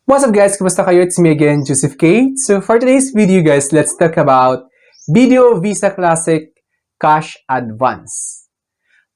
What's up guys? Kumusta kayo? It's me again, Joseph K. So for today's video guys, let's talk about BDO Visa Classic Cash Advance.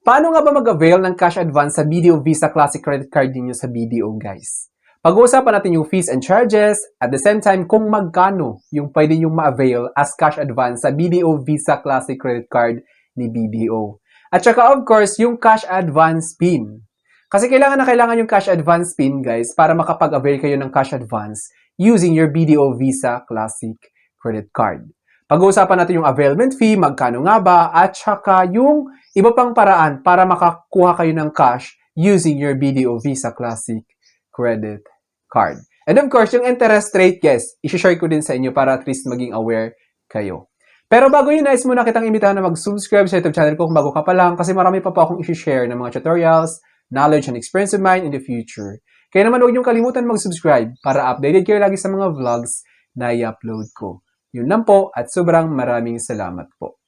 Paano nga ba mag-avail ng cash advance sa BDO Visa Classic credit card ninyo sa BDO guys? Pag-uusapan natin yung fees and charges, at the same time kung magkano yung pwede yung ma-avail as cash advance sa BDO Visa Classic credit card ni BDO. At saka of course, yung cash advance PIN. Kasi kailangan yung cash advance PIN, guys, para makapag-avail kayo ng cash advance using your BDO Visa Classic credit card. Pag-uusapan natin yung availment fee, magkano nga ba, at saka yung iba pang paraan para makakuha kayo ng cash using your BDO Visa Classic credit card. And of course, yung interest rate, guys, isi-share ko din sa inyo para at least maging aware kayo. Pero bago yun, nais muna kitang imbitahan na mag-subscribe sa YouTube channel ko kung bago ka pa lang kasi marami pa po akong isi-share ng mga tutorials, knowledge and experience of mine in the future. Kaya naman huwag niyong kalimutan mag-subscribe para updated kayo lagi sa mga vlogs na i-upload ko. Yun lang po at sobrang maraming salamat po.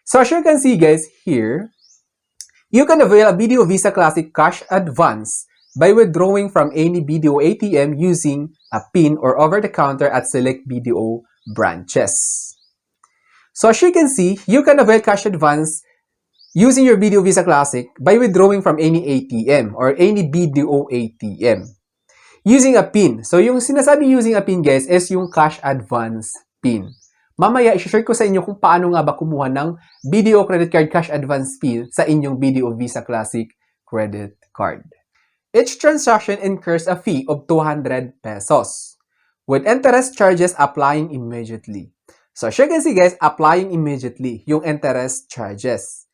So as you can see guys here, you can avail a BDO Visa Classic Cash Advance by withdrawing from any BDO ATM using a PIN or over-the-counter at select BDO branches. So as you can see, you can avail cash advance using your BDO Visa Classic by withdrawing from any ATM or any BDO ATM using a PIN. So yung sinasabi using a PIN guys is yung cash advance PIN. Mamaya i-share ko sa inyo kung paano nga ba kumuha ng BDO credit card cash advance PIN sa inyong BDO Visa Classic credit card. Each transaction incurs a fee of 200 pesos with interest charges applying immediately. So as you can see guys, applying immediately yung interest charges.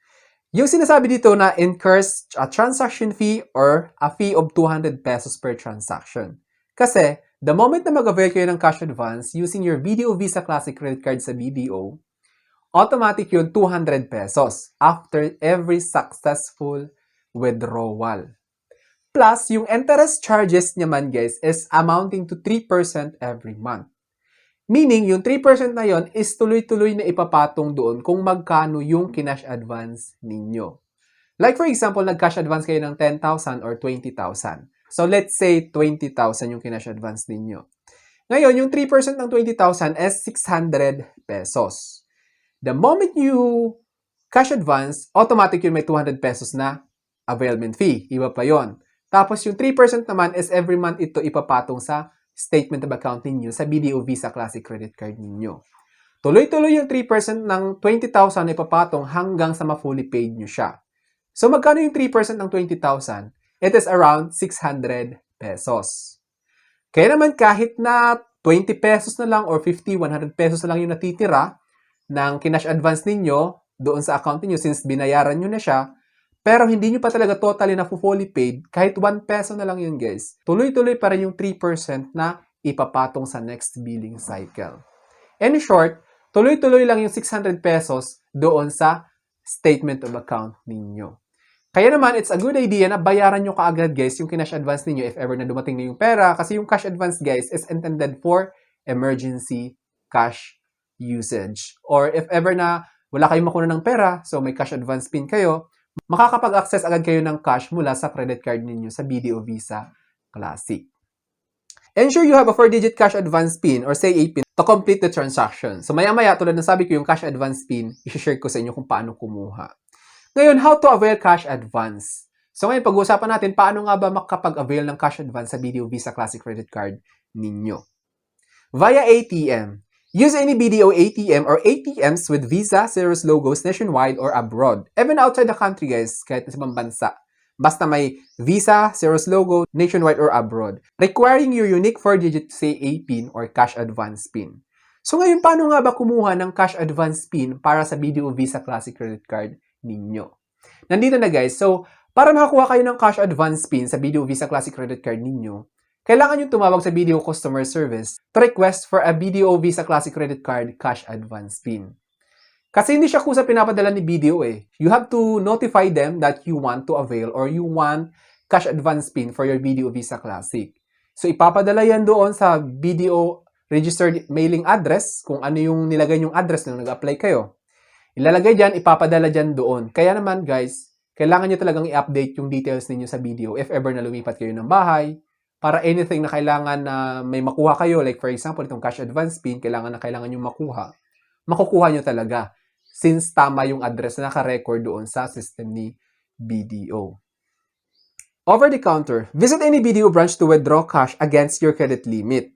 Yung sinasabi dito na incurs a transaction fee or a fee of 200 pesos per transaction. Kasi, the moment na mag-avail kayo ng cash advance using your BDO Visa Classic credit card sa BDO, automatic yun 200 pesos after every successful withdrawal. Plus, yung interest charges naman guys is amounting to 3% every month. Meaning, yung 3% na yon is tuloy-tuloy na ipapatong doon kung magkano yung kinash advance ninyo. Like for example, nag-cash advance kayo ng 10,000 or 20,000. So let's say 20,000 yung kinash advance ninyo. Ngayon, yung 3% ng 20,000 is 600 pesos. The moment you cash advance, automatic yun may 200 pesos na availment fee. Iba pa yon. Tapos yung 3% naman is every month ito ipapatong sa statement of account ninyo sa BDO Visa Classic credit card ninyo. Tuloy-tuloy yung 3% ng 20,000 na ipapatong hanggang sa ma-fully paid nyo siya. So magkano yung 3% ng 20,000? It is around 600 pesos. Kaya naman kahit na 20 pesos na lang or 50, 100 pesos na lang yung natitira ng kinash advance ninyo doon sa account ninyo since binayaran nyo na siya, pero hindi nyo pa talaga totally na fully paid, kahit 1 peso na lang yun guys, tuloy-tuloy pa rin yung 3% na ipapatong sa next billing cycle. In short, tuloy-tuloy lang yung 600 pesos doon sa statement of account ninyo. Kaya naman, it's a good idea na bayaran nyo kaagad guys yung kinash advance ninyo if ever na dumating na yung pera, kasi yung cash advance guys is intended for emergency cash usage. Or if ever na wala kayong makuha ng pera, so may cash advance PIN kayo, makakapag-access agad kayo ng cash mula sa credit card ninyo sa BDO Visa Classic. Ensure you have a 4-digit cash advance PIN or say a PIN to complete the transaction. So maya-maya, tulad ng sabi ko, yung cash advance PIN, i-share ko sa inyo kung paano kumuha. Ngayon, how to avail cash advance? So ngayon, pag-uusapan natin paano nga ba makapag-avail ng cash advance sa BDO Visa Classic credit card ninyo. Via ATM. Use any BDO ATM or ATMs with Visa, Cirrus logos nationwide or abroad. Even outside the country, guys, kahit sa ibang bansa. Basta may Visa, Cirrus logo, nationwide or abroad. Requiring your unique 4-digit CA PIN or cash advance PIN. So ngayon, paano nga ba kumuha ng cash advance PIN para sa BDO Visa Classic credit card ninyo? Nandito na guys. So, para makakuha kayo ng cash advance PIN sa BDO Visa Classic credit card ninyo, kailangan nyo tumawag sa BDO Customer Service to request for a BDO Visa Classic Credit Card Cash Advance PIN. Kasi hindi siya kusa pinapadala ni BDO eh. You have to notify them that you want to avail or you want cash advance PIN for your BDO Visa Classic. So ipapadala yan doon sa BDO registered mailing address, kung ano yung nilagay yung address nung nag-apply kayo. Ilalagay dyan, ipapadala dyan doon. Kaya naman guys, kailangan nyo talagang i-update yung details ninyo sa BDO if ever na lumipat kayo ng bahay, para anything na kailangan na may makuha kayo, like for example, itong cash advance PIN, kailangan nyo makuha, makukuha nyo talaga since tama yung address na naka-record doon sa system ni BDO. Over the counter, visit any BDO branch to withdraw cash against your credit limit,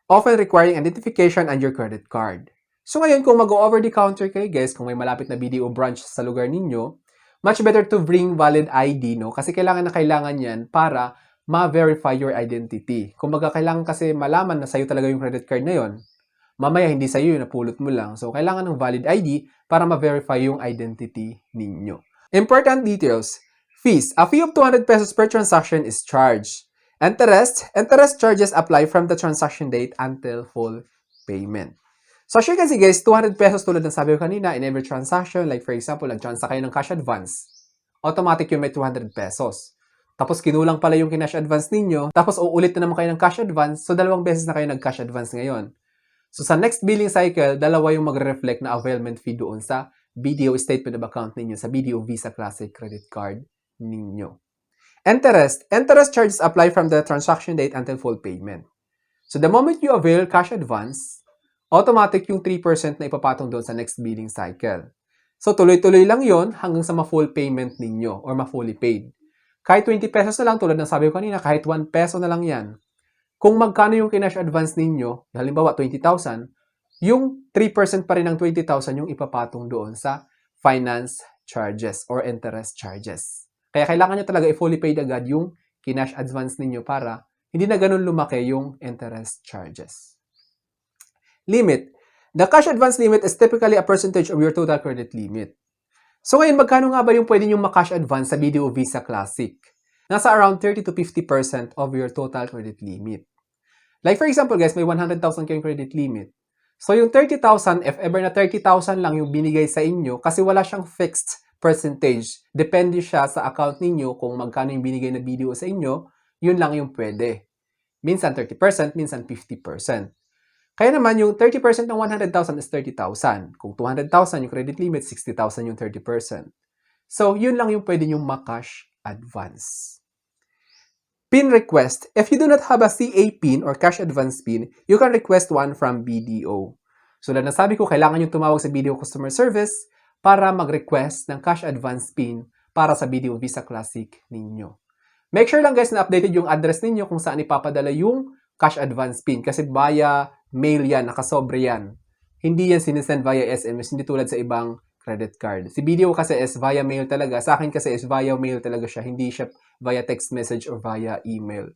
often requiring identification and your credit card. So ngayon, kung mag-over the counter kayo guys, kung may malapit na BDO branch sa lugar ninyo, much better to bring valid ID, no? Kasi kailangan yan para ma-verify your identity. Kung kailangan kasi malaman na sa'yo talaga yung credit card na yon, mamaya hindi sa'yo yun, napulot mo lang. So, kailangan ng valid ID para ma-verify yung identity ninyo. Important details. Fees. A fee of 200 pesos per transaction is charged. Interest charges apply from the transaction date until full payment. So, as you can see guys, 200 pesos tulad ng sabi ko kanina in every transaction. Like for example, nag-transact kayo ng cash advance. Automatic yung may 200 pesos. Tapos kinulang pala yung kinash advance ninyo. Tapos uulit na naman kayo ng cash advance. So, 2 beses na kayo nag-cash advance ngayon. So, sa next billing cycle, 2 yung magre-reflect na availment fee doon sa BDO statement of account ninyo, sa BDO Visa Classic credit card ninyo. Interest charges apply from the transaction date until full payment. So, the moment you avail cash advance, automatic yung 3% na ipapatong doon sa next billing cycle. So, tuloy-tuloy lang yon hanggang sa ma-full payment ninyo or ma-fully paid. Kahit 20 pesos na lang, tulad ng sabi ko kanina, kahit 1 peso na lang yan. Kung magkano yung kinash advance ninyo, halimbawa 20,000, yung 3% pa rin ng 20,000 yung ipapatong doon sa finance charges or interest charges. Kaya kailangan nyo talaga i-fully paid agad yung kinash advance ninyo para hindi na ganun lumaki yung interest charges. Limit. The cash advance limit is typically a percentage of your total credit limit. So ngayon, magkano nga ba yung pwede nyo ma-cash advance sa BDO Visa Classic? Nasa around 30 to 50% of your total credit limit. Like for example guys, may 100,000 kayong credit limit. So yung 30,000, if ever na 30,000 lang yung binigay sa inyo, kasi wala siyang fixed percentage. Depende siya sa account ninyo kung magkano yung binigay na BDO sa inyo, yun lang yung pwede. Minsan 30%, minsan 50%. Kaya naman, yung 30% ng 100,000 is 30,000. Kung 200,000 yung credit limit, 60,000 yung 30%. So, yun lang yung pwede nyong ma-cash advance. PIN request. If you do not have a CA PIN or cash advance PIN, you can request one from BDO. So, na nasabi ko, kailangan yung tumawag sa BDO Customer Service para mag-request ng cash advance PIN para sa BDO Visa Classic ninyo. Make sure lang guys na updated yung address ninyo kung saan ipapadala yung cash advance PIN kasi via mail yan, nakasobre yan. Hindi yan sinesend via SMS, hindi tulad sa ibang credit card. Si BDO kasi is via mail talaga. Sa akin kasi is via mail talaga siya. Hindi siya via text message or via email.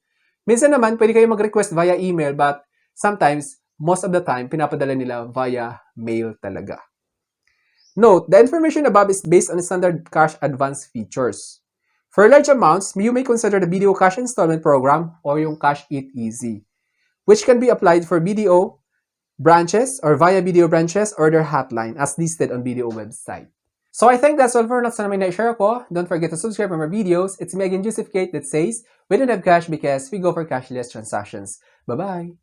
Minsan naman, pwede kayo mag-request via email but sometimes, most of the time, pinapadala nila via mail talaga. Note, the information above is based on standard cash advance features. For large amounts, you may consider the BDO Cash Installment Program or yung Cash It Easy, which can be applied for BDO branches or via BDO branches or their hotline as listed on BDO website. So I think that's all for now. Sana may na-share ko. Don't forget to subscribe for more videos. It's me again, Joseph Kate, that says, we don't have cash because we go for cashless transactions. Bye-bye!